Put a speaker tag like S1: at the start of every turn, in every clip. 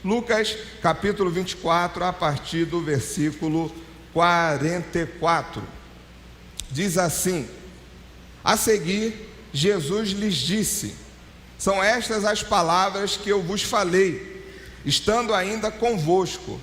S1: Lucas. Lucas, capítulo 24, a partir do versículo 44. Diz assim: a seguir, Jesus lhes disse: são estas as palavras que eu vos falei, estando ainda convosco.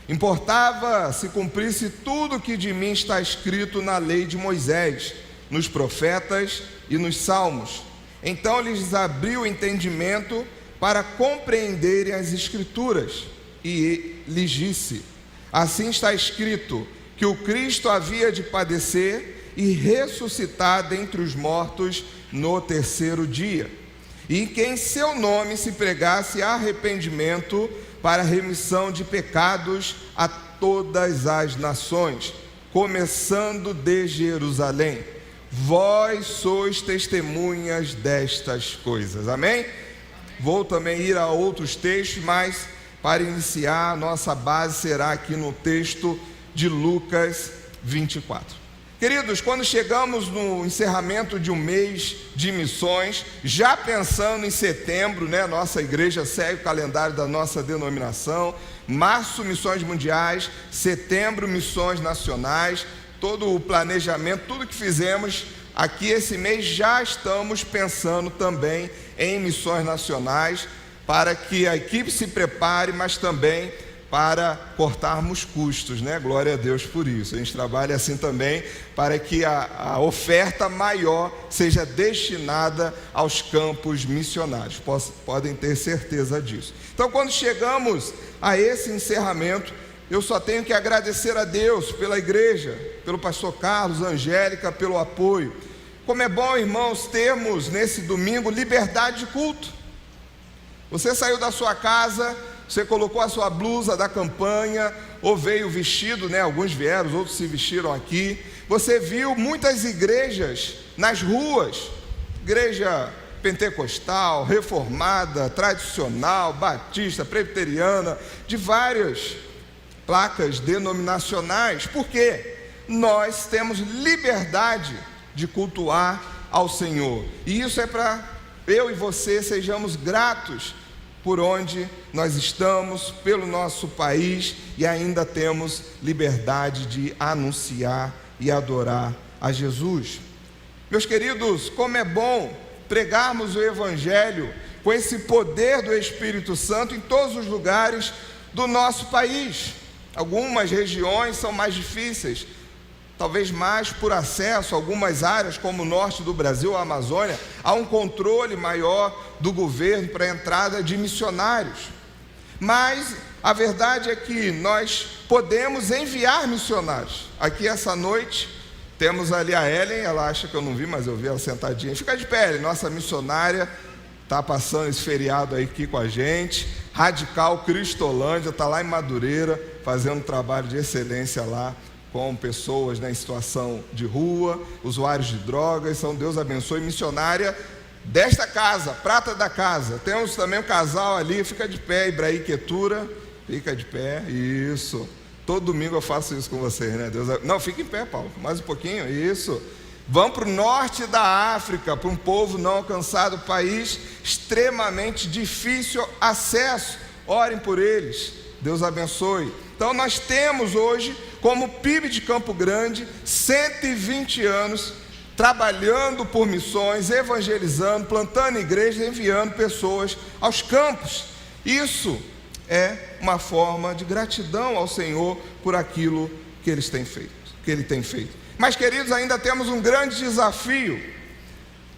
S1: Importava se cumprisse tudo que de mim está escrito na lei de Moisés, nos profetas e nos salmos. Então lhes abriu o entendimento para compreenderem as Escrituras, e lhes disse: assim está escrito, que o Cristo havia de padecer e ressuscitar dentre os mortos no terceiro dia, e que em seu nome se pregasse arrependimento para remissão de pecados a todas as nações, começando de Jerusalém. Vós sois testemunhas destas coisas. Amém? Vou também ir a outros textos, mas para iniciar, nossa base será aqui no texto de Lucas 24. Queridos, quando chegamos no encerramento de um mês de missões, já pensando em setembro, né? Nossa igreja segue o calendário da nossa denominação. Março, missões mundiais. Setembro, missões nacionais. Todo o planejamento, tudo que fizemos aqui esse mês, já estamos pensando também em missões nacionais, para que a equipe se prepare, mas também para cortarmos custos, né? Glória a Deus por isso. A gente trabalha assim também, para que a oferta maior seja destinada aos campos missionários. Podem ter certeza disso. Então, quando chegamos a esse encerramento, eu só tenho que agradecer a Deus pela igreja, pelo pastor Carlos, Angélica, pelo apoio. Como é bom, irmãos, termos nesse domingo liberdade de culto. Você saiu da sua casa, você colocou a sua blusa da campanha, ou veio vestido, né? Alguns vieram, outros se vestiram aqui. Você viu muitas igrejas nas ruas, igreja pentecostal, reformada, tradicional, batista, presbiteriana, de várias placas denominacionais, porque nós temos liberdade de cultuar ao Senhor, e isso é para eu e você sejamos gratos por onde nós estamos, pelo nosso país, e ainda temos liberdade de anunciar e adorar a Jesus. Meus queridos, como é bom pregarmos o Evangelho com esse poder do Espírito Santo em todos os lugares do nosso país. Algumas regiões são mais difíceis, talvez mais por acesso. Algumas áreas, como o norte do Brasil, a Amazônia, há um controle maior do governo para a entrada de missionários. Mas a verdade é que nós podemos enviar missionários. Aqui essa noite temos ali a Ellen, ela acha que eu não vi, mas eu vi ela sentadinha. Fica de pé, Ellen, nossa missionária, está passando esse feriado aí aqui com a gente. Radical Cristolândia, está lá em Madureira, fazendo um trabalho de excelência lá, com pessoas, né, em situação de rua, usuários de drogas. Então Deus abençoe. Missionária desta casa, prata da casa. Temos também um casal ali, fica de pé, Ibraí Quetura, fica de pé, isso. Todo domingo eu faço isso com vocês, né? Deus... Não, fica em pé, Paulo, mais um pouquinho, isso. Vamos para o norte da África, para um povo não alcançado, país extremamente difícil acesso. Orem por eles, Deus abençoe. Então nós temos hoje, como PIB de Campo Grande, 120 anos trabalhando por missões, evangelizando, plantando igrejas, enviando pessoas aos campos. Isso é uma forma de gratidão ao Senhor por aquilo que Ele tem feito. Mas, queridos, ainda temos um grande desafio.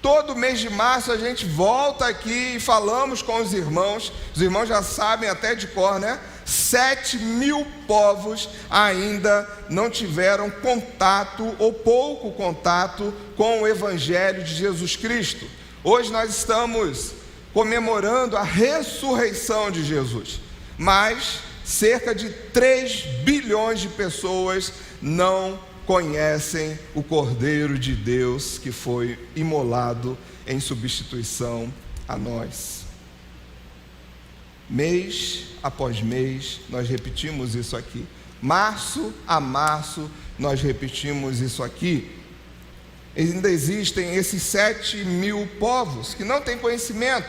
S1: Todo mês de março a gente volta aqui e falamos com os irmãos já sabem até de cor, né? 7.000 povos ainda não tiveram contato ou pouco contato com o Evangelho de Jesus Cristo. Hoje nós estamos comemorando a ressurreição de Jesus, mas cerca de 3 bilhões de pessoas não conhecem o Cordeiro de Deus que foi imolado em substituição a nós. Mês após mês nós repetimos isso aqui, março a março nós repetimos isso aqui. Ainda existem esses 7.000 povos que não têm conhecimento.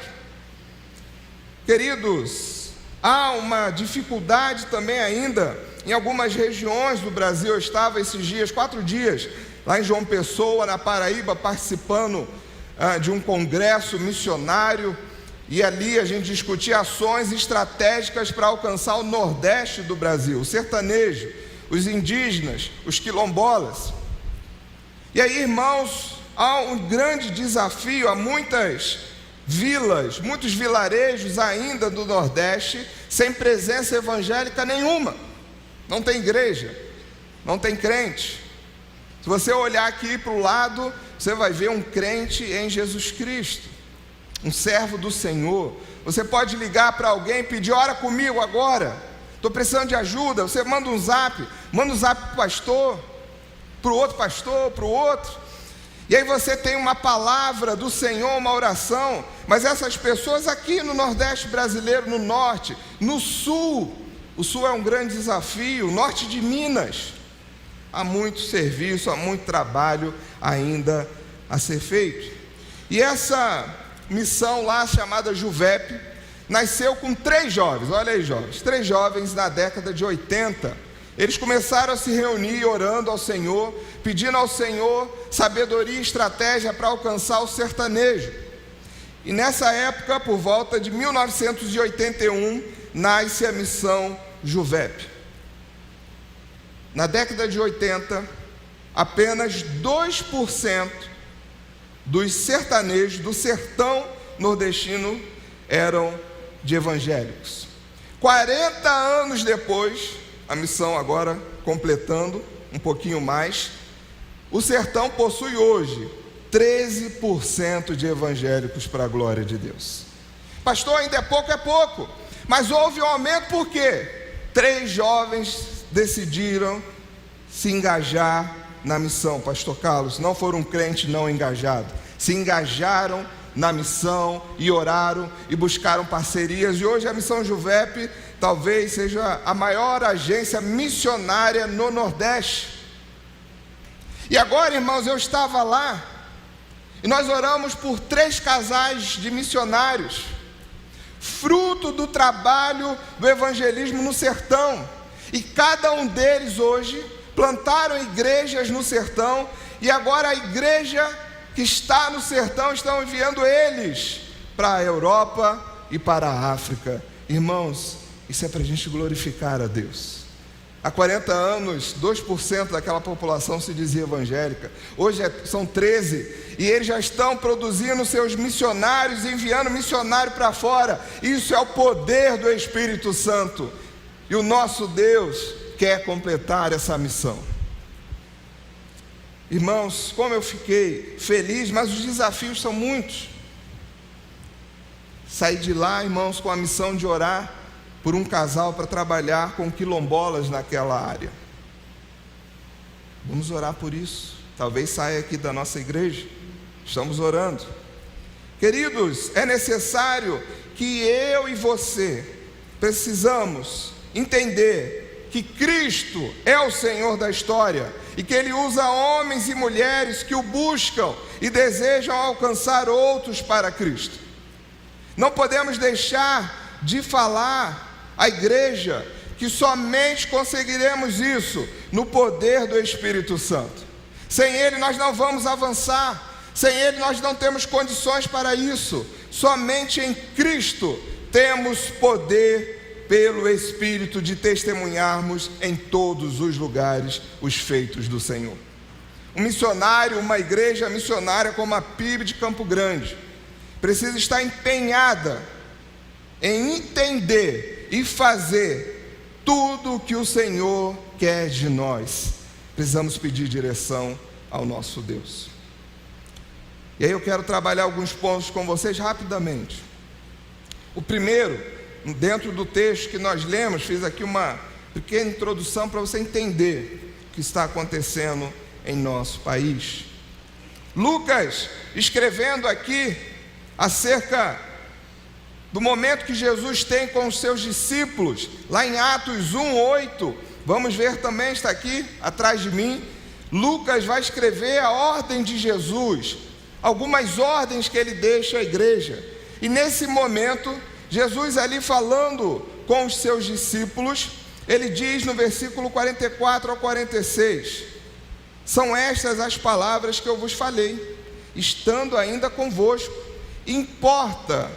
S1: Queridos, Há uma dificuldade também ainda em algumas regiões do Brasil. Eu estava esses dias, 4 dias, lá em João Pessoa, na Paraíba, participando de um congresso missionário, e ali a gente discutia ações estratégicas para alcançar o Nordeste do Brasil, o sertanejo, os indígenas, os quilombolas. E aí, irmãos, há um grande desafio, há muitas vilas, muitos vilarejos ainda do Nordeste, sem presença evangélica nenhuma. Não tem igreja, não tem crente. Se você olhar aqui para o lado, você vai ver um crente em Jesus Cristo, um servo do Senhor. Você pode ligar para alguém e pedir: ora comigo agora, estou precisando de ajuda. Você manda um zap para o pastor, para o outro pastor, para o outro. E aí você tem uma palavra do Senhor, uma oração. Mas essas pessoas aqui no Nordeste brasileiro, no Norte, no Sul, o Sul é um grande desafio, norte de Minas, há muito serviço, há muito trabalho ainda a ser feito. E essa missão lá, chamada Juvep, nasceu com 3 jovens, olha aí jovens, 3 jovens na década de 80, eles começaram a se reunir orando ao Senhor, pedindo ao Senhor sabedoria e estratégia para alcançar o sertanejo. E nessa época, por volta de 1981, nasce a missão Juvep. Na década de 80, apenas 2% dos sertanejos do sertão nordestino eram de evangélicos. 40 anos depois, a missão agora completando um pouquinho mais, o sertão possui hoje 13% de evangélicos para a glória de Deus. Pastor, ainda é pouco, mas houve um aumento. Por quê? 3 jovens decidiram se engajar na missão, pastor Carlos. Não foram crentes não engajados, se engajaram na missão e oraram e buscaram parcerias. E hoje a missão Juvep talvez seja a maior agência missionária no Nordeste. E agora, irmãos, eu estava lá e nós oramos por 3 casais de missionários, fruto do trabalho do evangelismo no sertão. E cada um deles hoje plantaram igrejas no sertão, e agora a igreja que está no sertão estão enviando eles para a Europa e para a África. Irmãos, isso é para a gente glorificar a Deus. Há 40 anos, 2% daquela população se dizia evangélica. Hoje são 13%. E eles já estão produzindo seus missionários, enviando missionário para fora. Isso é o poder do Espírito Santo. E o nosso Deus quer completar essa missão. Irmãos, como eu fiquei feliz, mas os desafios são muitos. Saí de lá, irmãos, com a missão de orar por um casal para trabalhar com quilombolas naquela área. Vamos orar por isso. Talvez saia aqui da nossa igreja. Estamos orando. Queridos, é necessário que eu e você precisamos entender que Cristo é o Senhor da história e que Ele usa homens e mulheres que o buscam e desejam alcançar outros para Cristo. Não podemos deixar de falar à igreja que somente conseguiremos isso no poder do Espírito Santo. Sem Ele nós não vamos avançar, sem Ele nós não temos condições para isso. Somente em Cristo temos poder pelo Espírito de testemunharmos em todos os lugares os feitos do Senhor. Um missionário, uma igreja missionária como a PIB de Campo Grande, precisa estar empenhada em entender e fazer tudo o que o Senhor quer de nós. Precisamos pedir direção ao nosso Deus. E aí eu quero trabalhar alguns pontos com vocês rapidamente. O primeiro, dentro do texto que nós lemos, fiz aqui uma pequena introdução para você entender o que está acontecendo em nosso país. Lucas, escrevendo aqui acerca do momento que Jesus tem com os seus discípulos, lá em Atos 1:8, vamos ver também, está aqui atrás de mim. Lucas vai escrever a ordem de Jesus, algumas ordens que ele deixa à igreja. E nesse momento, Jesus ali falando com os seus discípulos, ele diz no versículo 44 ao 46: são estas as palavras que eu vos falei, estando ainda convosco. Importava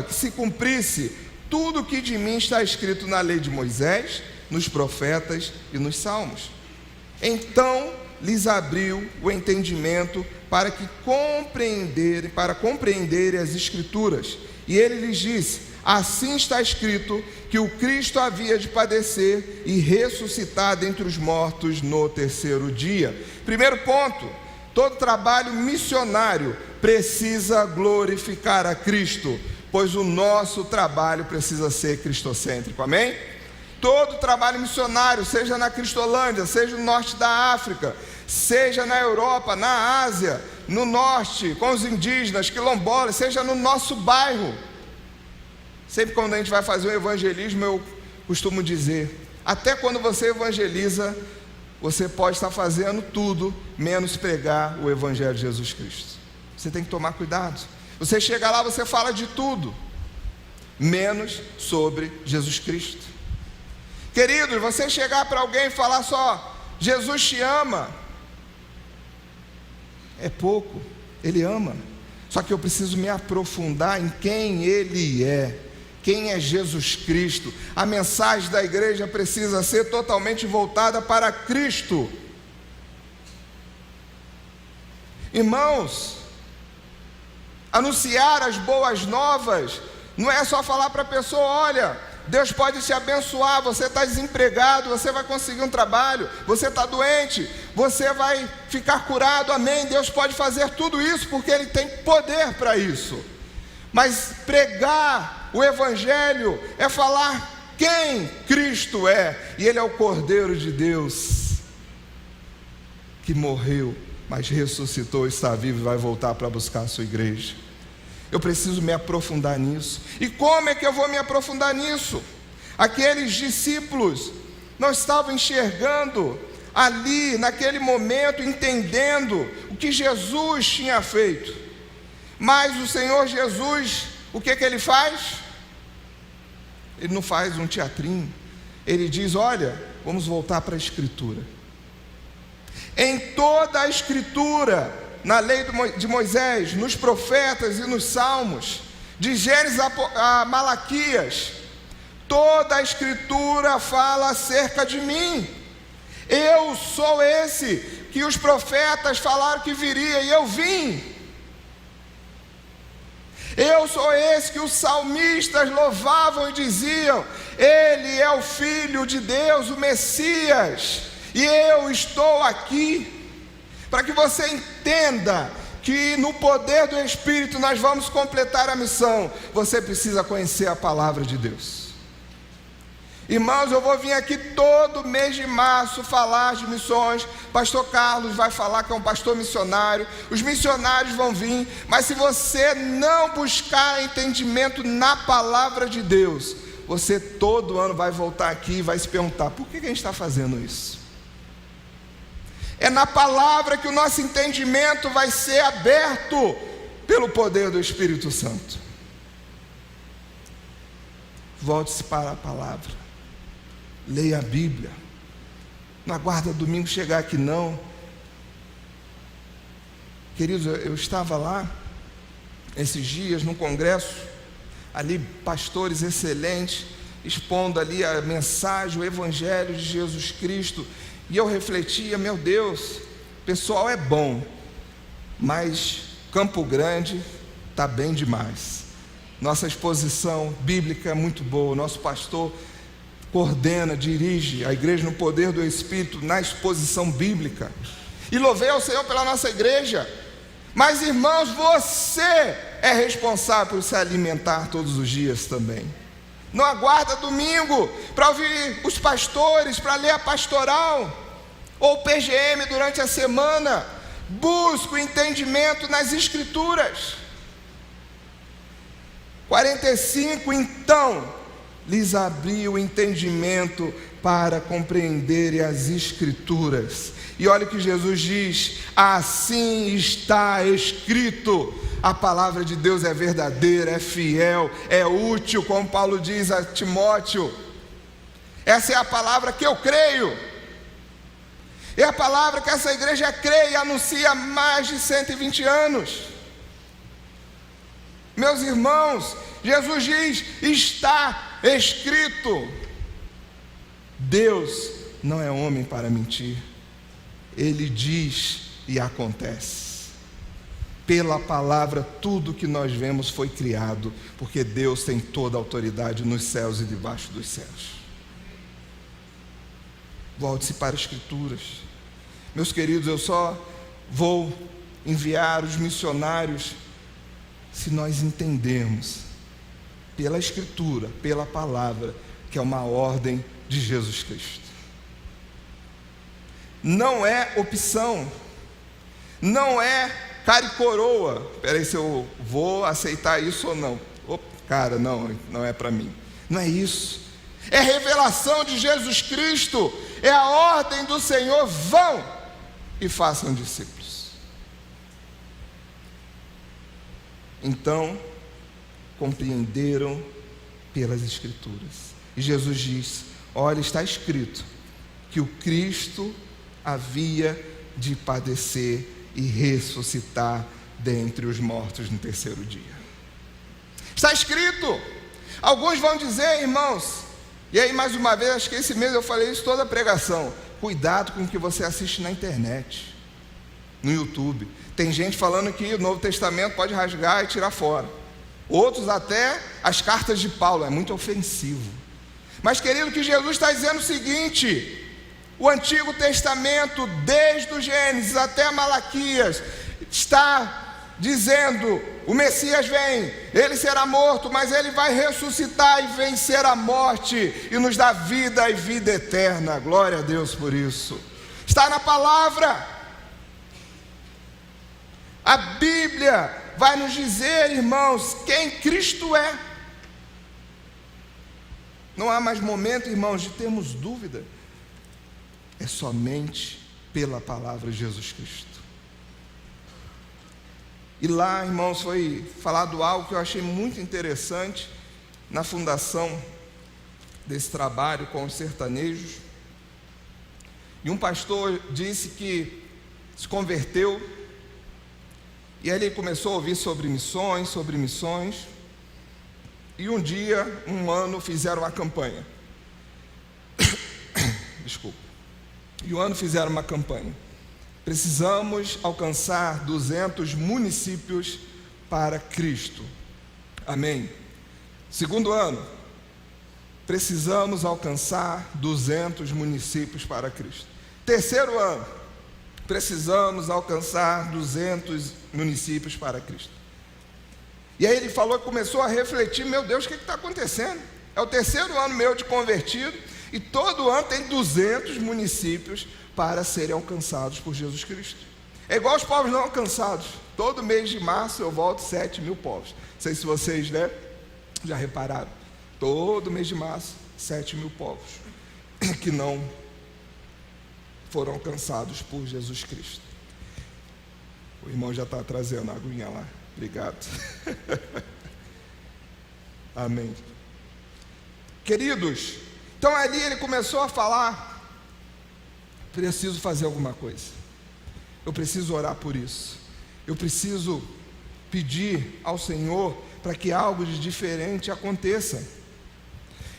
S1: que se cumprisse tudo o que de mim está escrito na lei de Moisés, nos profetas e nos salmos. Então lhes abriu o entendimento para compreenderem as Escrituras. E ele lhes disse: assim está escrito que o Cristo havia de padecer e ressuscitar dentre os mortos no terceiro dia. Primeiro ponto: todo trabalho missionário precisa glorificar a Cristo, pois o nosso trabalho precisa ser cristocêntrico, amém? Todo trabalho missionário, seja na Cristolândia, seja no norte da África, seja na Europa, na Ásia, no norte, com os indígenas, quilombolas, seja no nosso bairro. Sempre quando a gente vai fazer um evangelismo, eu costumo dizer: até quando você evangeliza, você pode estar fazendo tudo, menos pregar o Evangelho de Jesus Cristo. Você tem que tomar cuidado. Você chega lá, você fala de tudo, menos sobre Jesus Cristo. Queridos, você chegar para alguém e falar só: Jesus te ama, é pouco. Ele ama, só que eu preciso me aprofundar em quem Ele é. Quem é Jesus Cristo? A mensagem da igreja precisa ser totalmente voltada para Cristo. Irmãos, anunciar as boas novas não é só falar para a pessoa: olha, Deus pode te abençoar, você está desempregado, você vai conseguir um trabalho, você está doente, você vai ficar curado, amém, Deus pode fazer tudo isso porque Ele tem poder para isso. Mas pregar o Evangelho é falar quem Cristo é, e Ele é o Cordeiro de Deus, que morreu, mas ressuscitou, está vivo e vai voltar para buscar a sua igreja. Eu preciso me aprofundar nisso. E como é que eu vou me aprofundar nisso? Aqueles discípulos não estavam enxergando ali, naquele momento, entendendo o que Jesus tinha feito. Mas o Senhor Jesus, o que Ele faz? Ele não faz um teatrinho. Ele diz: olha, vamos voltar para a Escritura. Em toda a Escritura, na lei de Moisés, nos profetas e nos salmos, de Gênesis a Malaquias, toda a Escritura fala acerca de mim. Eu sou esse que os profetas falaram que viria, e eu vim. Eu sou esse que os salmistas louvavam e diziam: Ele é o Filho de Deus, o Messias, e eu estou aqui. Para que você entenda que no poder do Espírito nós vamos completar a missão, você precisa conhecer a palavra de Deus. Irmãos, eu vou vir aqui todo mês de março falar de missões. Pastor Carlos vai falar, que é um pastor missionário. Os missionários vão vir. Mas se você não buscar entendimento na palavra de Deus, você todo ano vai voltar aqui e vai se perguntar: por que a gente está fazendo isso? É na palavra que o nosso entendimento vai ser aberto pelo poder do Espírito Santo. Volte-se para a palavra. Leia a Bíblia. Não aguarda domingo chegar aqui não. Queridos, eu estava lá esses dias num congresso, ali pastores excelentes expondo ali a mensagem, o Evangelho de Jesus Cristo, e eu refletia: meu Deus, o pessoal é bom, mas Campo Grande está bem demais. Nossa exposição bíblica é muito boa, nosso pastor coordena, dirige a igreja no poder do Espírito, na exposição bíblica, e louvei ao Senhor pela nossa igreja. Mas irmãos, você é responsável por se alimentar todos os dias também. Não aguarda domingo para ouvir os pastores, para ler a pastoral ou PGM durante a semana. Busque o entendimento nas Escrituras. 45, então lhes abriu o entendimento para compreenderem as Escrituras. E olha o que Jesus diz: assim está escrito. a palavra de Deus é verdadeira, é fiel, é útil, como Paulo diz a Timóteo. Essa é a palavra que eu creio. É a palavra que essa igreja crê e anuncia há mais de 120 anos. Meus irmãos, Jesus diz: está escrito. Deus não é homem para mentir. Ele diz e acontece. Pela palavra, tudo que nós vemos foi criado, porque Deus tem toda a autoridade nos céus e debaixo dos céus. Volte-se para as Escrituras. Meus queridos, eu só vou enviar os missionários se nós entendermos pela Escritura, pela palavra, que é uma ordem de Jesus Cristo. Não é opção, não é cara e coroa. Espera aí se eu vou aceitar isso ou não. Cara, não é para mim. Não é isso. É revelação de Jesus Cristo. É a ordem do Senhor: vão e façam discípulos. Então, compreenderam pelas Escrituras. E Jesus diz: olha, está escrito que o Cristo havia de padecer e ressuscitar dentre os mortos no terceiro dia. Está escrito. Alguns vão dizer, irmãos, e aí mais uma vez, acho que esse mês eu falei isso toda a pregação: cuidado com o que você assiste na internet, no YouTube. Tem gente falando que o Novo Testamento pode rasgar e tirar fora. Outros até as cartas de Paulo, é muito ofensivo. Mas, querido, que Jesus está dizendo o seguinte: o Antigo Testamento, desde o Gênesis até Malaquias, está dizendo: o Messias vem, ele será morto, mas ele vai ressuscitar e vencer a morte e nos dar vida e vida eterna. Glória a Deus por isso. Está na palavra. A Bíblia vai nos dizer, irmãos, quem Cristo é. Não há mais momento, irmãos, de termos dúvida. É somente pela palavra de Jesus Cristo. E lá, irmãos, foi falado algo que eu achei muito interessante na fundação desse trabalho com os sertanejos. E um pastor disse que se converteu, e aí ele começou a ouvir sobre missões, e um dia, um ano, fizeram uma campanha. Desculpa. E um ano fizeram uma campanha. Precisamos alcançar 200 municípios para Cristo. Amém. Segundo ano, precisamos alcançar 200 municípios para Cristo. Terceiro ano, precisamos alcançar 200 municípios para Cristo. E aí ele falou, começou a refletir: meu Deus, o que está acontecendo? É o terceiro ano meu de convertido, e todo ano tem 200 municípios para serem alcançados por Jesus Cristo. É igual os povos não alcançados. Todo mês de março eu volto 7.000 povos. Não sei se vocês, já repararam. Todo mês de março, 7.000 povos que não foram alcançados por Jesus Cristo. O irmão já está trazendo a aguinha lá. Obrigado. Amém. Queridos, então ali ele começou a falar: preciso fazer alguma coisa, eu preciso orar por isso, eu preciso pedir ao Senhor para que algo de diferente aconteça,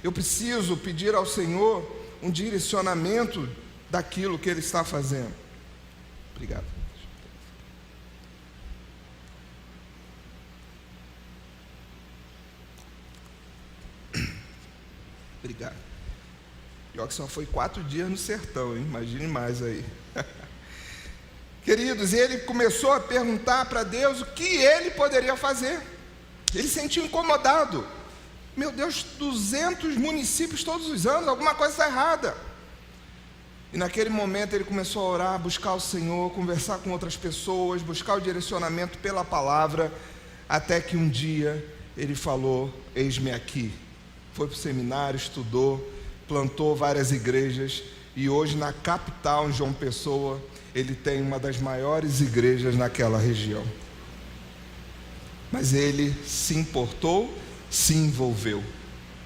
S1: eu preciso pedir ao Senhor um direcionamento daquilo que Ele está fazendo. Obrigado. Obrigado. Pior que só foi 4 dias no sertão, hein? Imagine mais aí. Queridos, ele começou a perguntar para Deus o que ele poderia fazer. Ele se sentiu incomodado. Meu Deus, 200 municípios todos os anos, alguma coisa está errada. E naquele momento ele começou a orar, buscar o Senhor, conversar com outras pessoas, buscar o direcionamento pela palavra, até que um dia ele falou: eis-me aqui. Foi para o seminário, estudou, plantou várias igrejas, e hoje na capital, em João Pessoa, ele tem uma das maiores igrejas naquela região. mas ele se importou, se envolveu,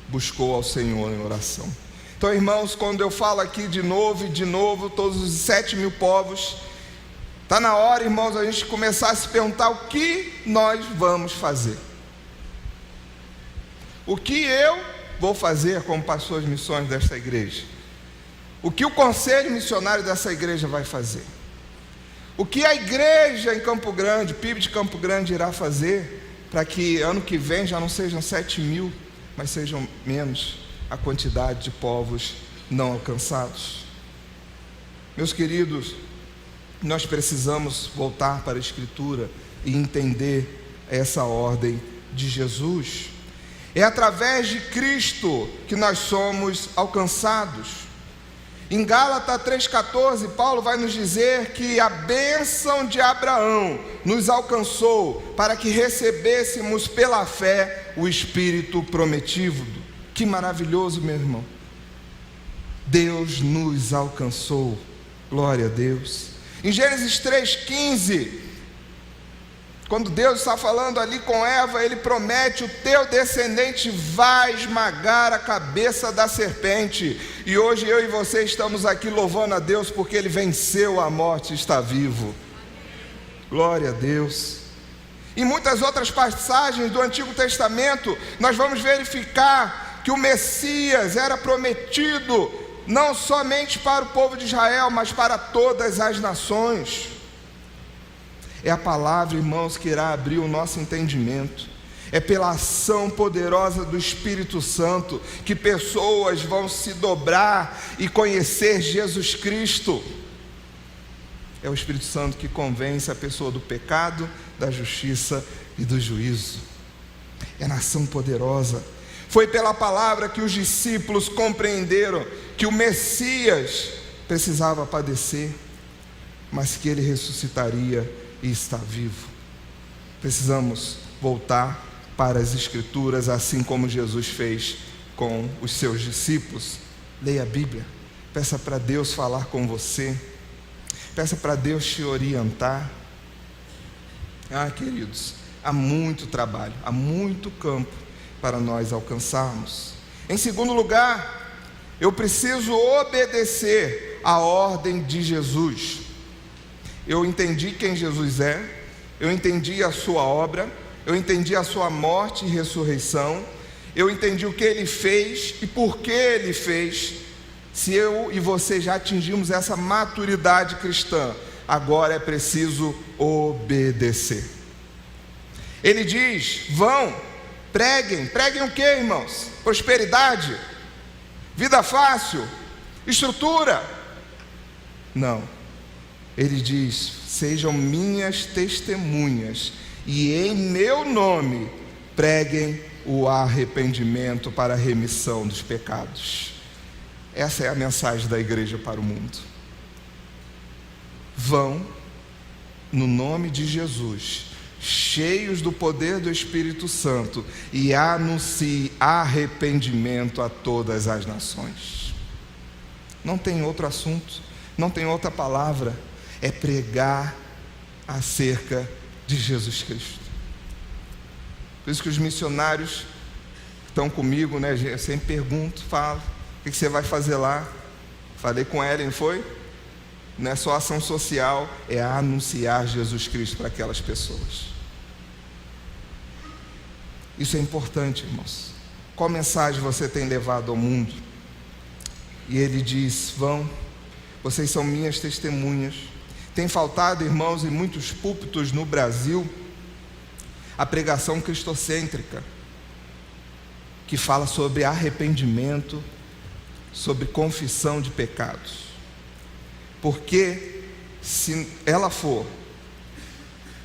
S1: buscou ao Senhor em oração. Então, irmãos, quando eu falo aqui de novo, todos os 7.000 povos, está na hora, irmãos, a gente começar a se perguntar o que nós vamos fazer. O que eu vou fazer como pastor de missões desta igreja? O que o conselho missionário dessa igreja vai fazer? O que a igreja em Campo Grande, PIB de Campo Grande, irá fazer para que ano que vem já não sejam 7.000, mas sejam menos a quantidade de povos não alcançados? Meus queridos, nós precisamos voltar para a Escritura e entender essa ordem de Jesus. É através de Cristo que nós somos alcançados. Em Gálatas 3,14, Paulo vai nos dizer que a bênção de Abraão nos alcançou para que recebêssemos pela fé o Espírito prometido. Que maravilhoso, meu irmão! Deus nos alcançou, glória a Deus. Em Gênesis 3,15, quando Deus está falando ali com Eva, Ele promete: o teu descendente vai esmagar a cabeça da serpente. E hoje eu e você estamos aqui louvando a Deus porque Ele venceu a morte e está vivo. Glória a Deus. Em muitas outras passagens do Antigo Testamento, nós vamos verificar que o Messias era prometido não somente para o povo de Israel, mas para todas as nações. É a palavra, irmãos, que irá abrir o nosso entendimento. É pela ação poderosa do Espírito Santo que pessoas vão se dobrar e conhecer Jesus Cristo. É o Espírito Santo que convence a pessoa do pecado, da justiça e do juízo. É na ação poderosa. Foi pela palavra que os discípulos compreenderam que o Messias precisava padecer, mas que ele ressuscitaria e está vivo. Precisamos voltar para as Escrituras, assim como Jesus fez com os seus discípulos. Leia a Bíblia, peça para Deus falar com você, peça para Deus te orientar. Queridos, há muito trabalho, há muito campo para nós alcançarmos. Em segundo lugar, eu preciso obedecer à ordem de Jesus. Eu entendi quem Jesus é, eu entendi a sua obra, eu entendi a sua morte e ressurreição, eu entendi o que ele fez e por que ele fez. Se eu e você já atingimos essa maturidade cristã, agora é preciso obedecer. Ele diz: vão, preguem o que, irmãos? Prosperidade? Vida fácil? Estrutura? Não. Ele diz: sejam minhas testemunhas e em meu nome preguem o arrependimento para a remissão dos pecados. Essa é a mensagem da igreja para o mundo. Vão, no nome de Jesus, cheios do poder do Espírito Santo, e anuncie arrependimento a todas as nações. Não tem outro assunto, não tem outra palavra. É pregar acerca de Jesus Cristo. Por isso que os missionários estão comigo, né? Eu sempre pergunto, falo: o que você vai fazer lá? Falei com ela, não foi? Não é só ação social, é anunciar Jesus Cristo para aquelas pessoas. Isso é importante, irmãos. Qual mensagem você tem levado ao mundo? E ele diz: vão, vocês são minhas testemunhas. Tem faltado, irmãos, em muitos púlpitos no Brasil, a pregação cristocêntrica, que fala sobre arrependimento, sobre confissão de pecados. Porque se ela for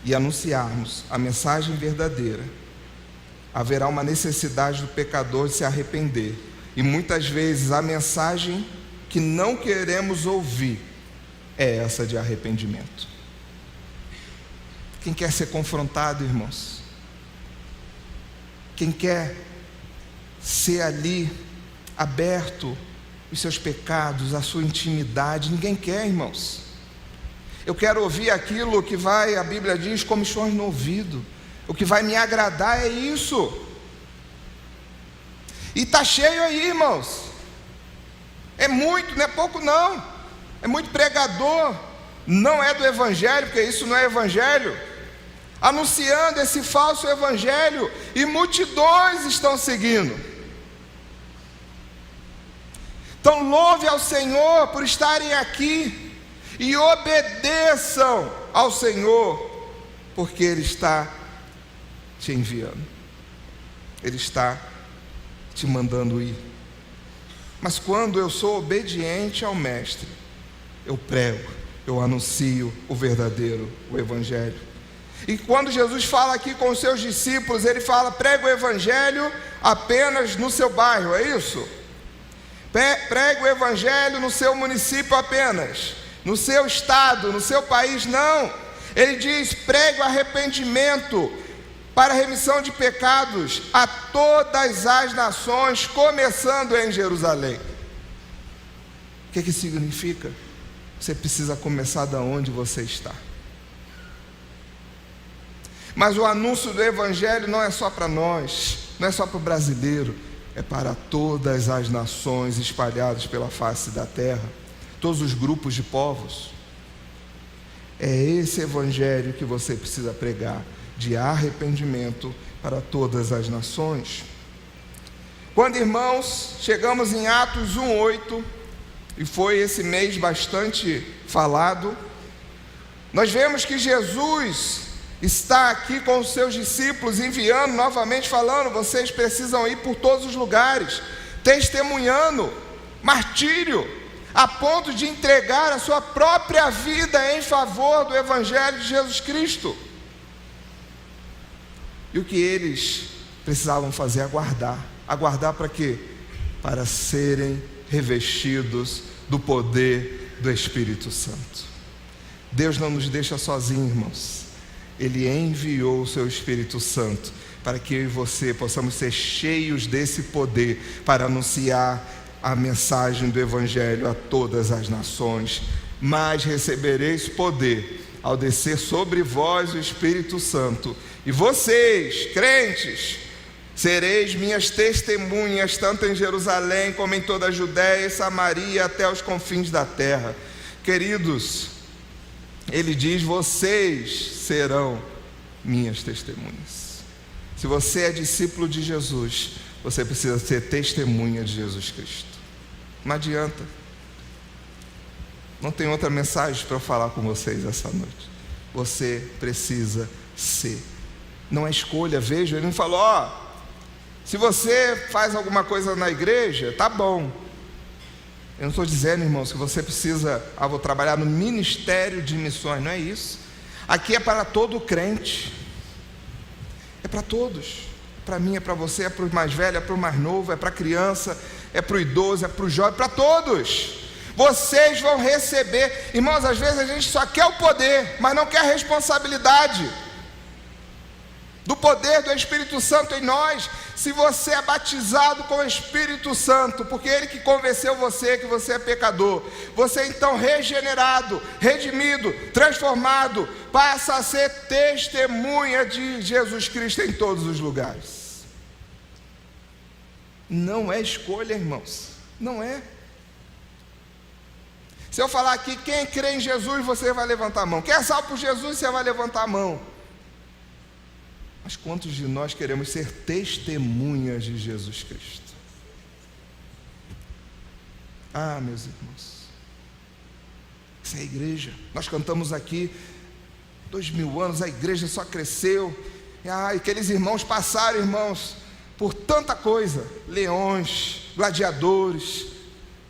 S1: e anunciarmos a mensagem verdadeira, haverá uma necessidade do pecador de se arrepender. E muitas vezes a mensagem que não queremos ouvir é essa de arrependimento. Quem quer ser confrontado, irmãos? Quem quer ser ali aberto os seus pecados, a sua intimidade? Ninguém quer, irmãos. Eu quero ouvir aquilo que vai, a Bíblia diz, como sons no ouvido. O que vai me agradar é isso. E está cheio aí, irmãos. É muito, não é pouco não. É muito pregador, não é do evangelho, porque isso não é evangelho, anunciando esse falso evangelho, e multidões estão seguindo. Então louve ao Senhor por estarem aqui, e obedeçam ao Senhor, porque Ele está te enviando, Ele está te mandando ir. Mas quando eu sou obediente ao Mestre, eu prego, eu anuncio o verdadeiro, o Evangelho. E quando Jesus fala aqui com os seus discípulos, Ele fala: prega o Evangelho apenas no seu bairro, é isso? Prega o Evangelho no seu município apenas, no seu estado, no seu país, não. Ele diz: prega o arrependimento para a remissão de pecados a todas as nações, começando em Jerusalém. O que significa? Você precisa começar da onde você está. Mas o anúncio do Evangelho não é só para nós, não é só para o brasileiro, é para todas as nações espalhadas pela face da terra, todos os grupos de povos. É esse Evangelho que você precisa pregar, de arrependimento para todas as nações. Quando, irmãos, chegamos em Atos 1:8, e foi esse mês bastante falado, nós vemos que Jesus está aqui com os seus discípulos, enviando novamente, falando: vocês precisam ir por todos os lugares, testemunhando, martírio, a ponto de entregar a sua própria vida em favor do Evangelho de Jesus Cristo. E o que eles precisavam fazer? Aguardar para quê? Para serem revestidos do poder do Espírito Santo. Deus não nos deixa sozinhos, irmãos. Ele enviou o seu Espírito Santo para que eu e você possamos ser cheios desse poder para anunciar a mensagem do Evangelho a todas as nações. Mas recebereis poder ao descer sobre vós o Espírito Santo, e vocês, crentes, sereis minhas testemunhas, tanto em Jerusalém como em toda a Judéia e Samaria, até os confins da terra. Queridos, Ele diz: vocês serão minhas testemunhas. Se você é discípulo de Jesus, você precisa ser testemunha de Jesus Cristo. Não adianta. Não tem outra mensagem para eu falar com vocês essa noite. Você precisa ser. Não é escolha. Veja, ele não falou: se você faz alguma coisa na igreja, tá bom. Eu não estou dizendo, irmãos, que você precisa: vou trabalhar no ministério de missões. Não é isso. Aqui é para todo crente. É para todos. É para mim, é para você, é para o mais velho, é para o mais novo, é para a criança, é para o idoso, é para o jovem, para todos. Vocês vão receber. Irmãos, às vezes a gente só quer o poder, mas não quer a responsabilidade do poder do Espírito Santo em nós. Se você é batizado com o Espírito Santo, porque Ele que convenceu você que você é pecador, você então regenerado, redimido, transformado, passa a ser testemunha de Jesus Cristo em todos os lugares. Não é escolha, irmãos, não é. Se eu falar aqui: quem crê em Jesus, você vai levantar a mão. Quem é salvo por Jesus, você vai levantar a mão. Mas quantos de nós queremos ser testemunhas de Jesus Cristo? Meus irmãos, essa é a igreja. Nós cantamos aqui 2000 anos, a igreja só cresceu. Aqueles irmãos passaram, irmãos, por tanta coisa: leões, gladiadores,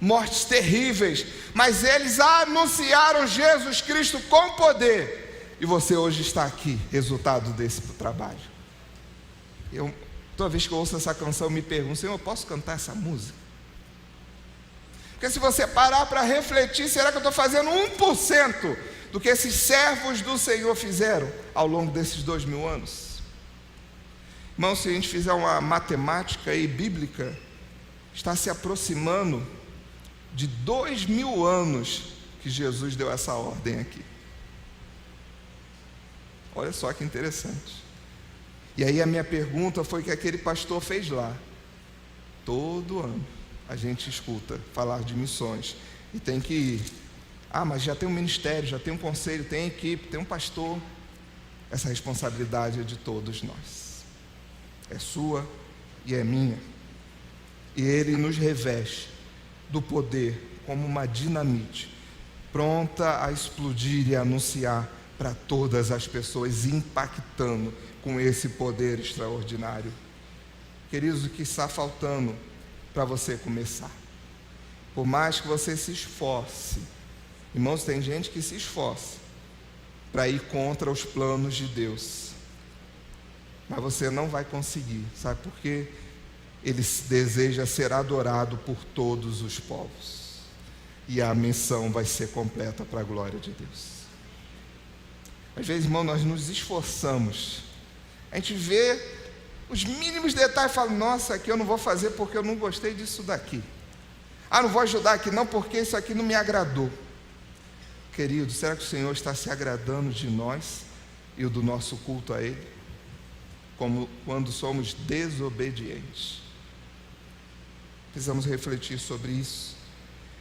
S1: mortes terríveis, mas eles anunciaram Jesus Cristo com poder. E você hoje está aqui, resultado desse trabalho. Toda vez que eu ouço essa canção, eu me pergunto: Senhor, eu posso cantar essa música? Porque se você parar para refletir, será que eu estou fazendo 1% do que esses servos do Senhor fizeram ao longo desses 2000 anos? Irmão, se a gente fizer uma matemática aí bíblica, está se aproximando de 2000 anos que Jesus deu essa ordem aqui. Olha só que interessante. E aí a minha pergunta foi o que aquele pastor fez lá. Todo ano a gente escuta falar de missões e tem que ir. Mas já tem um ministério, já tem um conselho, tem equipe, tem um pastor. Essa responsabilidade é de todos nós. É sua e é minha. E Ele nos reveste do poder como uma dinamite, pronta a explodir e anunciar para todas as pessoas, impactando com esse poder extraordinário. Queridos, o que está faltando para você começar? Por mais que você se esforce, irmãos, tem gente que se esforça para ir contra os planos de Deus, mas você não vai conseguir, sabe por quê? Ele deseja ser adorado por todos os povos, e a missão vai ser completa para a glória de Deus. Às vezes, irmão, nós nos esforçamos, a gente vê os mínimos detalhes e fala: nossa, aqui eu não vou fazer porque eu não gostei disso daqui. Não vou ajudar aqui não porque isso aqui não me agradou. Querido, será que o Senhor está se agradando de nós e do nosso culto a Ele? Como quando somos desobedientes. Precisamos refletir sobre isso.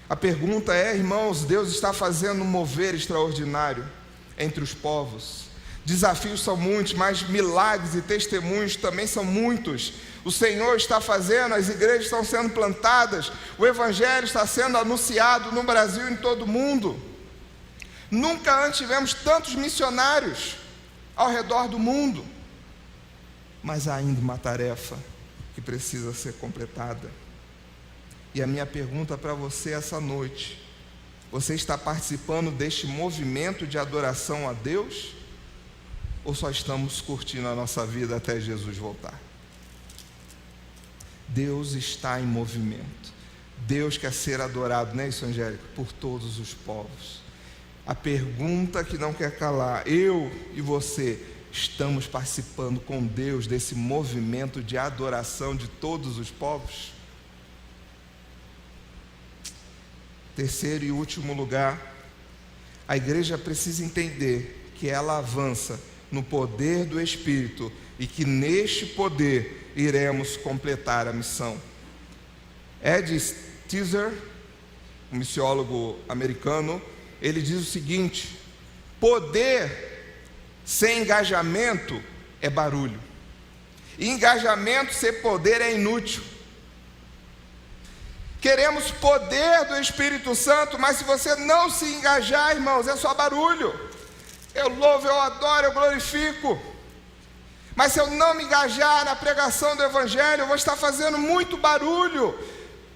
S1: A pergunta é, irmãos, Deus está fazendo um mover extraordinário entre os povos. Desafios são muitos, mas milagres e testemunhos também são muitos. O Senhor está fazendo, as igrejas estão sendo plantadas, o Evangelho está sendo anunciado no Brasil e em todo o mundo. Nunca antes tivemos tantos missionários ao redor do mundo, mas há ainda uma tarefa que precisa ser completada. E a minha pergunta para você essa noite: você está participando deste movimento de adoração a Deus? Ou só estamos curtindo a nossa vida até Jesus voltar? Deus está em movimento. Deus quer ser adorado, não é isso, Angélica? Por todos os povos. A pergunta que não quer calar: eu e você estamos participando com Deus desse movimento de adoração de todos os povos? Terceiro e último lugar, a igreja precisa entender que ela avança no poder do Espírito e que neste poder iremos completar a missão. Ed Stetzer, um missiólogo americano, ele diz o seguinte: poder sem engajamento é barulho, e engajamento sem poder é inútil. Queremos poder do Espírito Santo, mas se você não se engajar, irmãos, é só barulho. Eu louvo, eu adoro, eu glorifico, mas se eu não me engajar na pregação do Evangelho, eu vou estar fazendo muito barulho,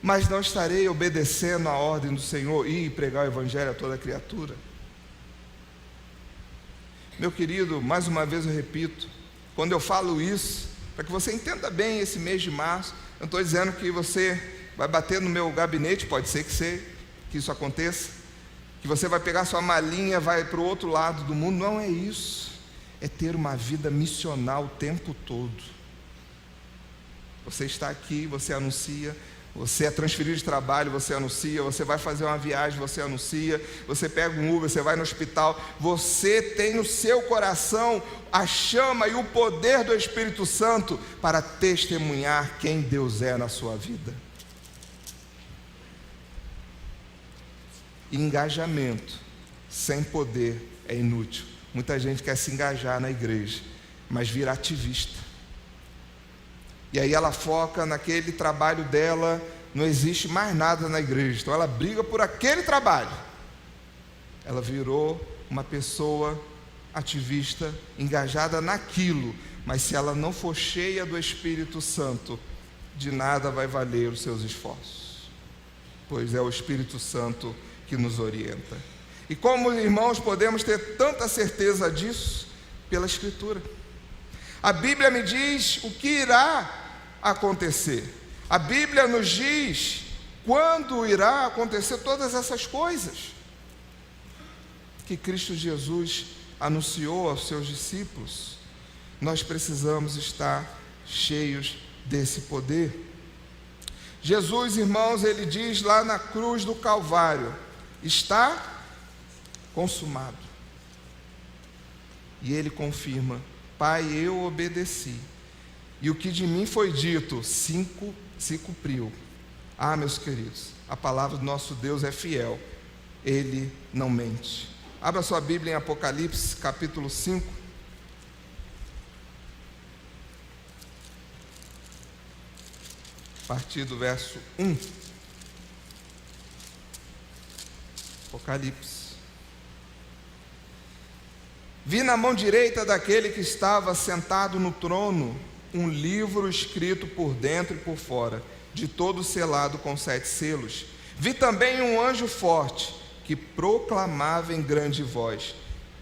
S1: mas não estarei obedecendo a ordem do Senhor e pregar o Evangelho a toda criatura. Meu querido, mais uma vez eu repito, quando eu falo isso, para que você entenda bem esse mês de março, eu não estou dizendo que você vai bater no meu gabinete, pode ser que isso aconteça, que você vai pegar sua malinha, vai para o outro lado do mundo. Não é isso. É ter uma vida missional o tempo todo. Você está aqui, você anuncia. Você é transferido de trabalho, você anuncia. Você vai fazer uma viagem, você anuncia. Você pega um Uber, você vai no hospital. Você tem no seu coração a chama e o poder do Espírito Santo para testemunhar quem Deus é na sua vida. Engajamento sem poder é inútil. Muita gente quer se engajar na igreja, mas vira ativista. E aí ela foca naquele trabalho dela, não existe mais nada na igreja, então ela briga por aquele trabalho. Ela virou uma pessoa ativista, engajada naquilo, mas se ela não for cheia do Espírito Santo, de nada vai valer os seus esforços, pois é o Espírito Santo que nos orienta. E como irmãos podemos ter tanta certeza disso? Pela Escritura. A Bíblia me diz o que irá acontecer. A Bíblia nos diz quando irá acontecer todas essas coisas que Cristo Jesus anunciou aos seus discípulos. Nós precisamos estar cheios desse poder. Jesus, irmãos, ele diz lá na cruz do Calvário: está consumado. E ele confirma Pai, eu obedeci, e o que de mim foi dito se cumpriu. Meus queridos, a palavra do nosso Deus é fiel, Ele não mente. Abra sua Bíblia em Apocalipse, capítulo 5. A partir do verso 1. Apocalipse. Vi na mão direita daquele que estava sentado no trono um livro escrito por dentro e por fora, de todo selado com 7 selos. Vi também um anjo forte que proclamava em grande voz: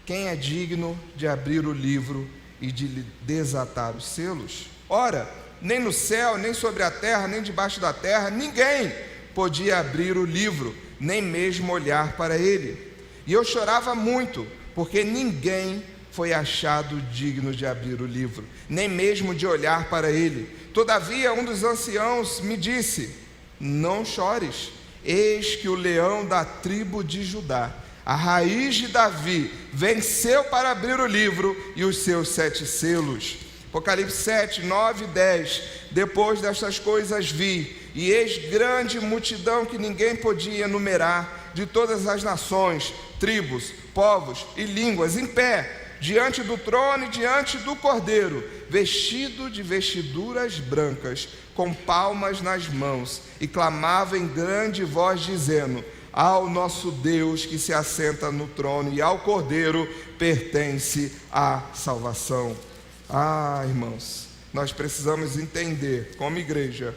S1: quem é digno de abrir o livro e de lhe desatar os selos? Ora, nem no céu, nem sobre a terra, nem debaixo da terra, ninguém podia abrir o livro, nem mesmo olhar para ele. E eu chorava muito, porque ninguém foi achado digno de abrir o livro, nem mesmo de olhar para ele. Todavia, um dos anciãos me disse: não chores, eis que o leão da tribo de Judá, a raiz de Davi, venceu para abrir o livro e os seus 7 selos. Apocalipse 7, 9 e 10. Depois destas coisas vi, e eis grande multidão que ninguém podia enumerar, de todas as nações, tribos, povos e línguas, em pé, diante do trono e diante do Cordeiro, vestido de vestiduras brancas, com palmas nas mãos, e clamava em grande voz, dizendo: ao nosso Deus que se assenta no trono e ao Cordeiro pertence a salvação. Irmãos, nós precisamos entender, como igreja,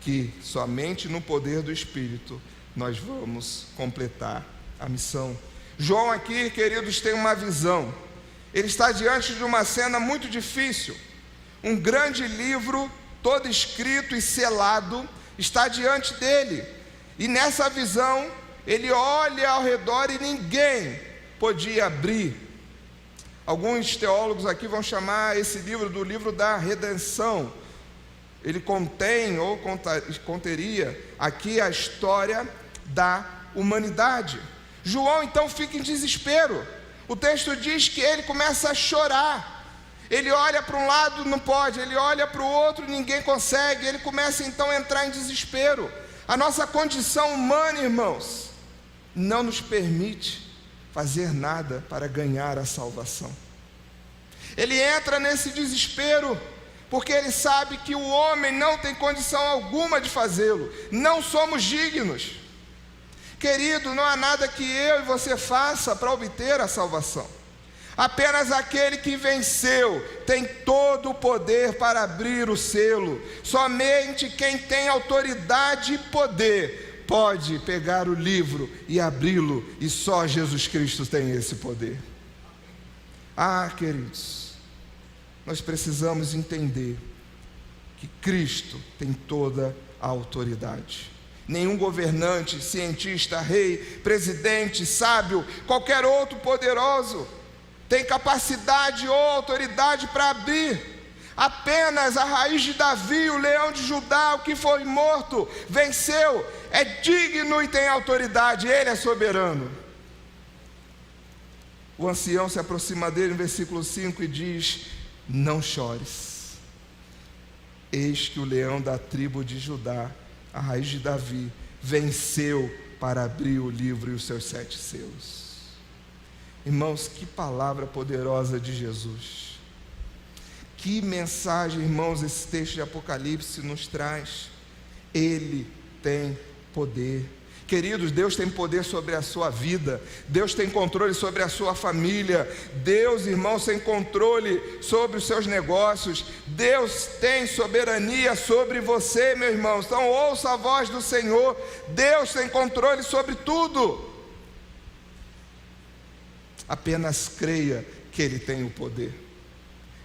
S1: que somente no poder do Espírito nós vamos completar a missão. João aqui, queridos, tem uma visão. Ele está diante de uma cena muito difícil. Um grande livro, todo escrito e selado, está diante dele. E nessa visão, ele olha ao redor e ninguém podia abrir. Alguns teólogos aqui vão chamar esse livro do livro da redenção. Ele contém ou conteria aqui a história da humanidade. João então fica em desespero. O texto diz que ele começa a chorar. Ele olha para um lado, não pode, ele olha para o outro, ninguém consegue. Ele começa então a entrar em desespero. A nossa condição humana, irmãos, não nos permite fazer nada para ganhar a salvação. Ele entra nesse desespero porque ele sabe que o homem não tem condição alguma de fazê-lo. Não somos dignos. Querido, não há nada que eu e você faça para obter a salvação. Apenas aquele que venceu tem todo o poder para abrir o selo. Somente quem tem autoridade e poder pode pegar o livro e abri-lo, e só Jesus Cristo tem esse poder. Queridos, nós precisamos entender que Cristo tem toda a autoridade. Nenhum governante, cientista, rei, presidente, sábio, qualquer outro poderoso tem capacidade ou autoridade para abrir. Apenas a raiz de Davi, o leão de Judá, o que foi morto, venceu, é digno e tem autoridade, ele é soberano. O ancião se aproxima dele no versículo 5 e diz: não chores, eis que o leão da tribo de Judá, a raiz de Davi, venceu para abrir o livro e os seus 7 selos. Irmãos, que palavra poderosa de Jesus. Que mensagem, irmãos, esse texto de Apocalipse nos traz. Ele tem poder. Queridos, Deus tem poder sobre a sua vida. Deus tem controle sobre a sua família. Deus, irmãos, tem controle sobre os seus negócios. Deus tem soberania sobre você, meu irmão. Então ouça a voz do Senhor. Deus tem controle sobre tudo. Apenas creia que Ele tem o poder.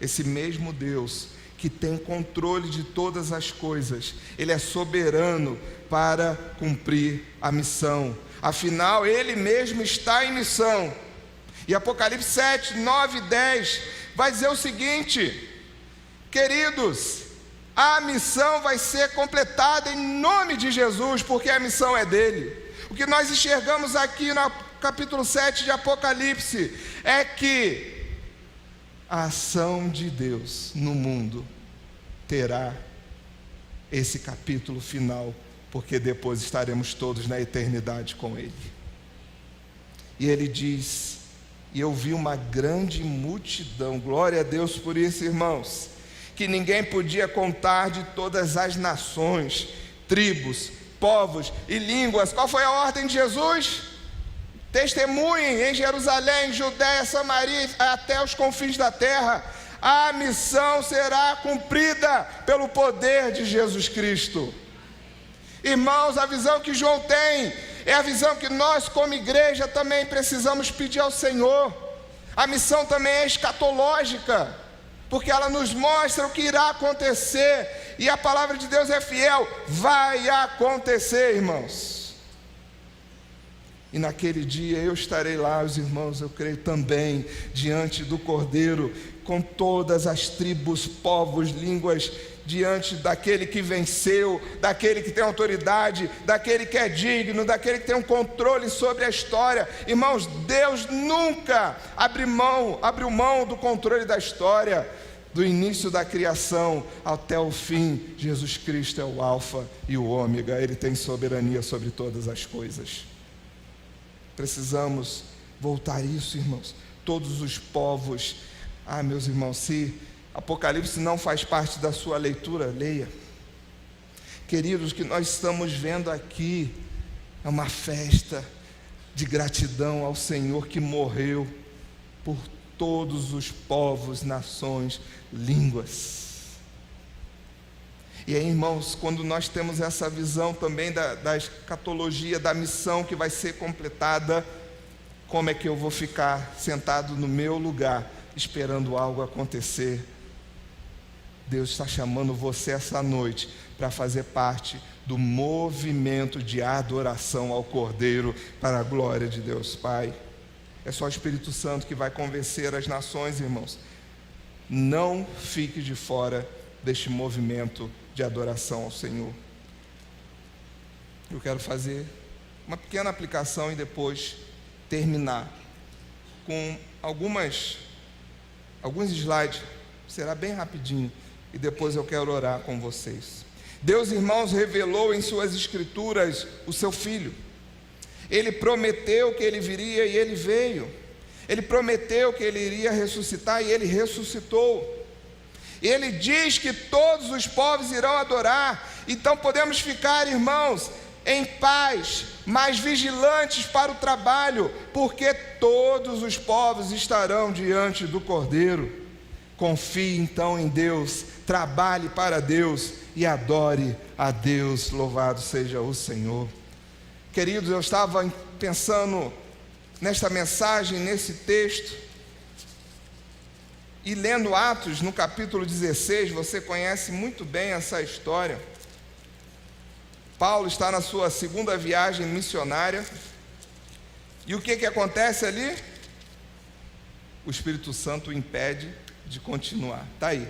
S1: Esse mesmo Deus que tem controle de todas as coisas, Ele é soberano para cumprir a missão. Afinal, Ele mesmo está em missão. E Apocalipse 7, 9 e 10 vai dizer o seguinte: queridos, a missão vai ser completada em nome de Jesus, porque a missão é dele. O que nós enxergamos aqui no capítulo 7 de Apocalipse é que a ação de Deus no mundo terá esse capítulo final, porque depois estaremos todos na eternidade com Ele. E Ele diz: e eu vi uma grande multidão, glória a Deus por isso, irmãos, que ninguém podia contar, de todas as nações, tribos, povos e línguas. Qual foi a ordem de Jesus? Testemunhem em Jerusalém, Judéia, Samaria, até os confins da terra. A missão será cumprida pelo poder de Jesus Cristo. Irmãos, a visão que João tem é a visão que nós, como igreja, também precisamos pedir ao Senhor. A missão também é escatológica, porque ela nos mostra o que irá acontecer, e a palavra de Deus é fiel. Vai acontecer, irmãos. E naquele dia eu estarei lá, os irmãos, eu creio também, diante do Cordeiro, com todas as tribos, povos, línguas, diante daquele que venceu, daquele que tem autoridade, daquele que é digno, daquele que tem um controle sobre a história. Irmãos, Deus nunca abriu mão do controle da história, do início da criação até o fim. Jesus Cristo é o alfa e o ômega, Ele tem soberania sobre todas as coisas. Precisamos voltar isso, irmãos. Todos os povos. Meus irmãos, se Apocalipse não faz parte da sua leitura, leia. Queridos, o que nós estamos vendo aqui é uma festa de gratidão ao Senhor que morreu por todos os povos, nações, línguas. E aí, irmãos, quando nós temos essa visão também da escatologia, da missão que vai ser completada, como é que eu vou ficar sentado no meu lugar, esperando algo acontecer? Deus está chamando você essa noite para fazer parte do movimento de adoração ao Cordeiro, para a glória de Deus Pai. É só o Espírito Santo que vai convencer as nações, irmãos. Não fique de fora deste movimento de adoração ao Senhor. Eu quero fazer uma pequena aplicação e depois terminar com alguns slides. Será bem rapidinho e depois eu quero orar com vocês. Deus, irmãos, revelou em suas escrituras o seu Filho. Ele prometeu que Ele viria e Ele veio. Ele prometeu que Ele iria ressuscitar e Ele ressuscitou. Ele diz que todos os povos irão adorar. Então podemos ficar, irmãos, em paz, mas vigilantes para o trabalho, porque todos os povos estarão diante do Cordeiro. Confie então em Deus, trabalhe para Deus e adore a Deus. Louvado seja o Senhor. Queridos, eu estava pensando nesta mensagem, nesse texto, e lendo Atos, no capítulo 16, você conhece muito bem essa história. Paulo está na sua segunda viagem missionária, e o que acontece ali? O Espírito Santo o impede de continuar. Está aí.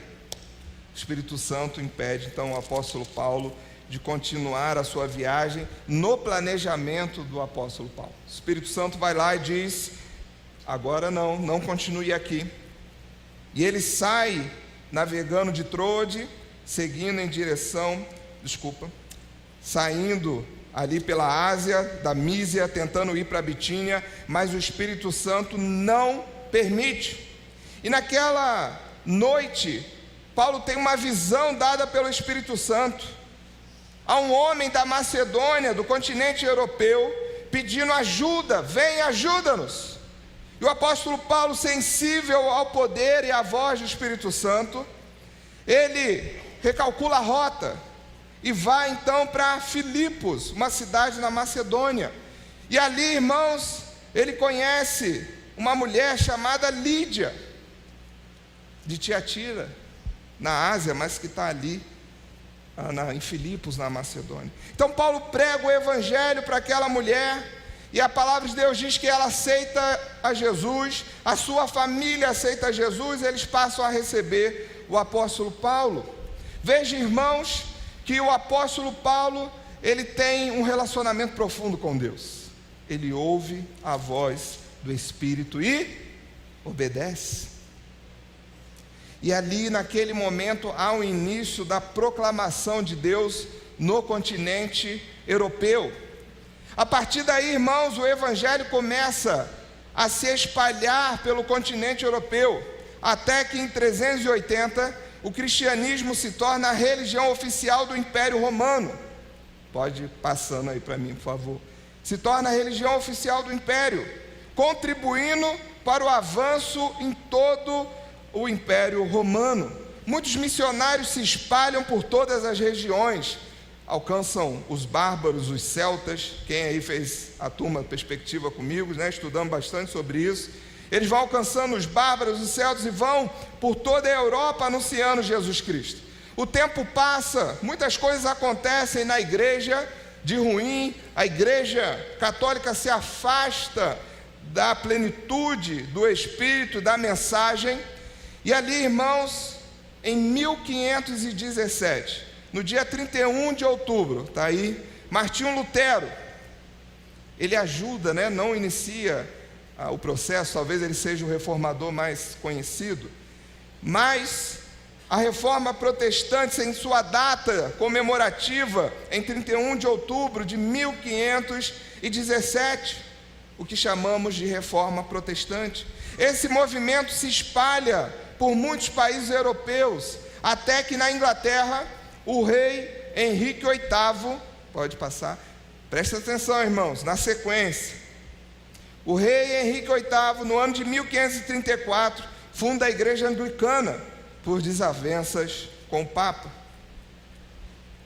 S1: O Espírito Santo impede, então, o apóstolo Paulo de continuar a sua viagem no planejamento do apóstolo Paulo. O Espírito Santo vai lá e diz: agora não continue aqui. E ele sai navegando de Trode, seguindo em direção, saindo ali pela Ásia, da Mísia, tentando ir para a Bitínia, mas o Espírito Santo não permite. E naquela noite, Paulo tem uma visão dada pelo Espírito Santo a um homem da Macedônia, do continente europeu, pedindo ajuda: vem, ajuda-nos. E o apóstolo Paulo, sensível ao poder e à voz do Espírito Santo, ele recalcula a rota e vai então para Filipos, uma cidade na Macedônia. E ali, irmãos, ele conhece uma mulher chamada Lídia, de Tiatira, na Ásia, mas que está ali em Filipos, na Macedônia. Então Paulo prega o evangelho para aquela mulher, e a palavra de Deus diz que ela aceita a Jesus, a sua família aceita Jesus, eles passam a receber o apóstolo Paulo. Veja, irmãos, que o apóstolo Paulo, ele tem um relacionamento profundo com Deus. Ele ouve a voz do Espírito e obedece. E ali, naquele momento, há o início da proclamação de Deus no continente europeu. A partir daí, irmãos, o evangelho começa a se espalhar pelo continente europeu, até que em 380 o cristianismo se torna a religião oficial do Império Romano. Pode ir passando aí para mim, por favor. Se torna a religião oficial do Império, contribuindo para o avanço em todo o Império Romano. Muitos missionários se espalham por todas as regiões, alcançam os bárbaros, os celtas. Quem aí fez a turma Perspectiva comigo, né? Estudamos bastante sobre isso. Eles vão alcançando os bárbaros, os celtas, e vão por toda a Europa anunciando Jesus Cristo. O tempo passa, muitas coisas acontecem na igreja de ruim, a igreja católica se afasta da plenitude do Espírito, da mensagem. E ali, irmãos, em 1517, no dia 31 de outubro, está aí, Martinho Lutero, ele ajuda, né? Não inicia o processo, talvez ele seja o reformador mais conhecido, mas a reforma protestante, em sua data comemorativa, em 31 de outubro de 1517, o que chamamos de reforma protestante. Esse movimento se espalha por muitos países europeus, até que na Inglaterra, o rei Henrique VIII, pode passar, presta atenção, irmãos, na sequência. O rei Henrique VIII, no ano de 1534, funda a igreja anglicana, por desavenças com o Papa.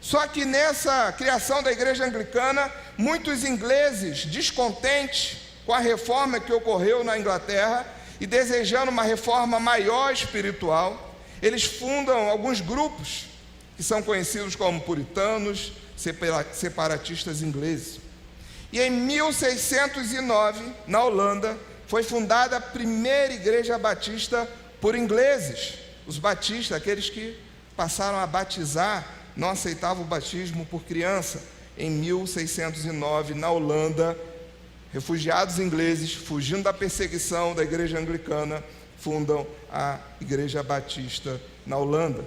S1: Só que nessa criação da igreja anglicana, muitos ingleses, descontentes com a reforma que ocorreu na Inglaterra e desejando uma reforma maior espiritual, eles fundam alguns grupos que são conhecidos como puritanos, separatistas ingleses. E em 1609, na Holanda, foi fundada a primeira igreja batista por ingleses. Os batistas, aqueles que passaram a batizar, não aceitavam o batismo por criança. Em 1609, na Holanda, refugiados ingleses, fugindo da perseguição da igreja anglicana, fundam a igreja batista na Holanda.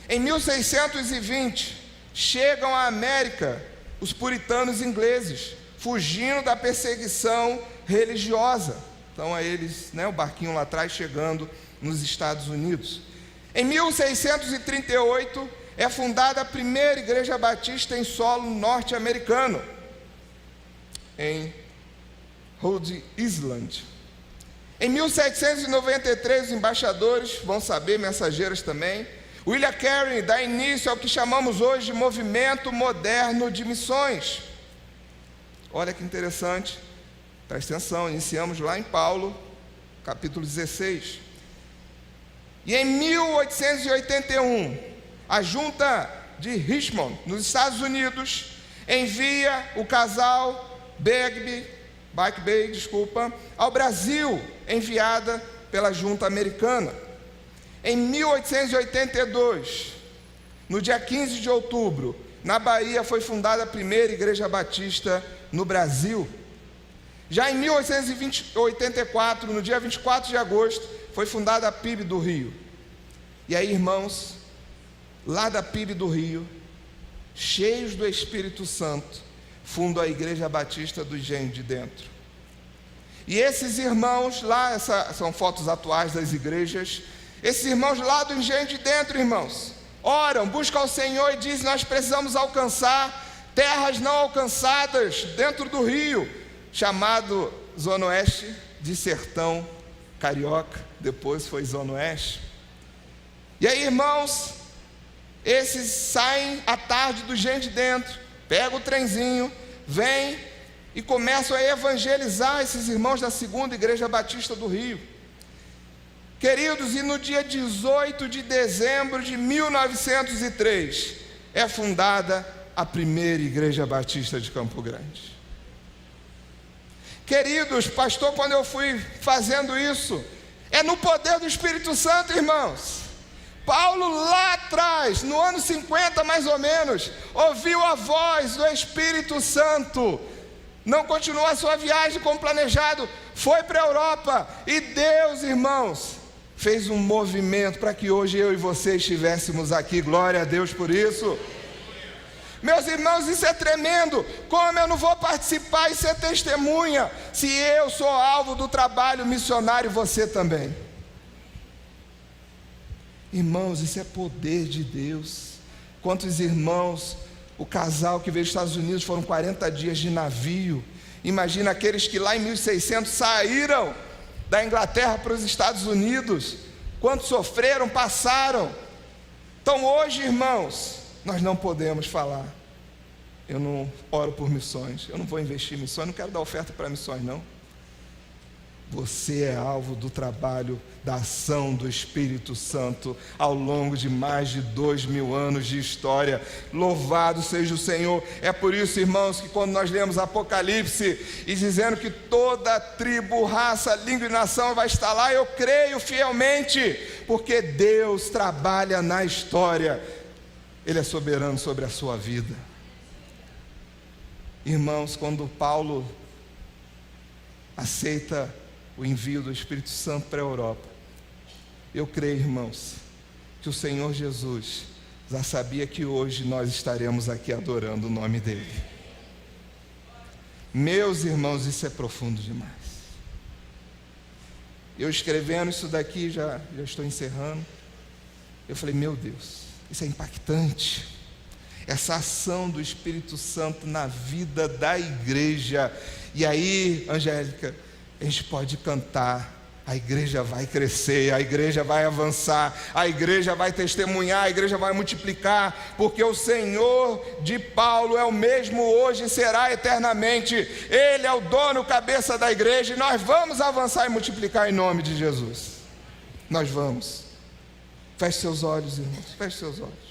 S1: Em 1620, chegam à América os puritanos ingleses, fugindo da perseguição religiosa. Então, a eles, né, o barquinho lá atrás, chegando nos Estados Unidos. Em 1638, é fundada a primeira igreja batista em solo norte-americano, em Rhode Island. Em 1793, os embaixadores, vão saber, mensageiros também, William Carey dá início ao que chamamos hoje de movimento moderno de missões. Olha que interessante, presta atenção, iniciamos lá em Paulo, capítulo 16. E em 1881, a junta de Richmond, nos Estados Unidos, envia o casal Bagby, ao Brasil, enviada pela junta americana. Em 1882, no dia 15 de outubro, na Bahia, foi fundada a primeira igreja batista no Brasil. Já em 1884, no dia 24 de agosto, foi fundada a PIB do Rio. E aí, irmãos, lá da PIB do Rio, cheios do Espírito Santo, fundam a Igreja Batista do Engenho de Dentro. E esses irmãos lá, são fotos atuais das igrejas, esses irmãos lá do Engenho de Dentro, irmãos, oram, buscam ao Senhor e dizem: nós precisamos alcançar terras não alcançadas dentro do Rio, chamado Zona Oeste de Sertão Carioca, depois foi Zona Oeste. E aí, irmãos, esses saem à tarde do Engenho de Dentro, pegam o trenzinho, vêm e começam a evangelizar esses irmãos da segunda igreja batista do Rio. Queridos, e no dia 18 de dezembro de 1903, é fundada a primeira igreja batista de Campo Grande. Queridos, pastor, quando eu fui fazendo isso, é no poder do Espírito Santo, irmãos. Paulo lá atrás, no ano 50 mais ou menos, ouviu a voz do Espírito Santo, não continuou a sua viagem como planejado, foi para a Europa, e Deus, irmãos, fez um movimento para que hoje eu e você estivéssemos aqui. Glória a Deus por isso. Meus irmãos, isso é tremendo. Como eu não vou participar e ser testemunha, se eu sou alvo do trabalho missionário, você também? Irmãos, isso é poder de Deus. Quantos irmãos, o casal que veio dos Estados Unidos, foram 40 dias de navio. Imagina aqueles que lá em 1600 saíram da Inglaterra para os Estados Unidos. Quantos sofreram, passaram. Então hoje, irmãos, nós não podemos falar: eu não oro por missões, eu não vou investir em missões, não quero dar oferta para missões, não. Você é alvo do trabalho, da ação do Espírito Santo ao longo de mais de 2000 anos de história. Louvado seja o Senhor. É por isso, irmãos, que quando nós lemos Apocalipse e dizendo que toda tribo, raça, língua e nação vai estar lá, eu creio fielmente, porque Deus trabalha na história. Ele é soberano sobre a sua vida. Irmãos, quando Paulo aceita o envio do Espírito Santo para a Europa, eu creio, irmãos, que o Senhor Jesus já sabia que hoje nós estaremos aqui adorando o nome dEle. Meus irmãos, isso é profundo demais. Eu escrevendo isso daqui, já estou encerrando, eu falei: meu Deus, isso é impactante. Essa ação do Espírito Santo na vida da igreja. E aí, Angélica, a gente pode cantar: a igreja vai crescer, a igreja vai avançar, a igreja vai testemunhar, a igreja vai multiplicar, porque o Senhor de Paulo é o mesmo hoje e será eternamente. Ele é o dono, cabeça da igreja, e nós vamos avançar e multiplicar em nome de Jesus. Nós vamos. Feche seus olhos, irmãos, feche seus olhos.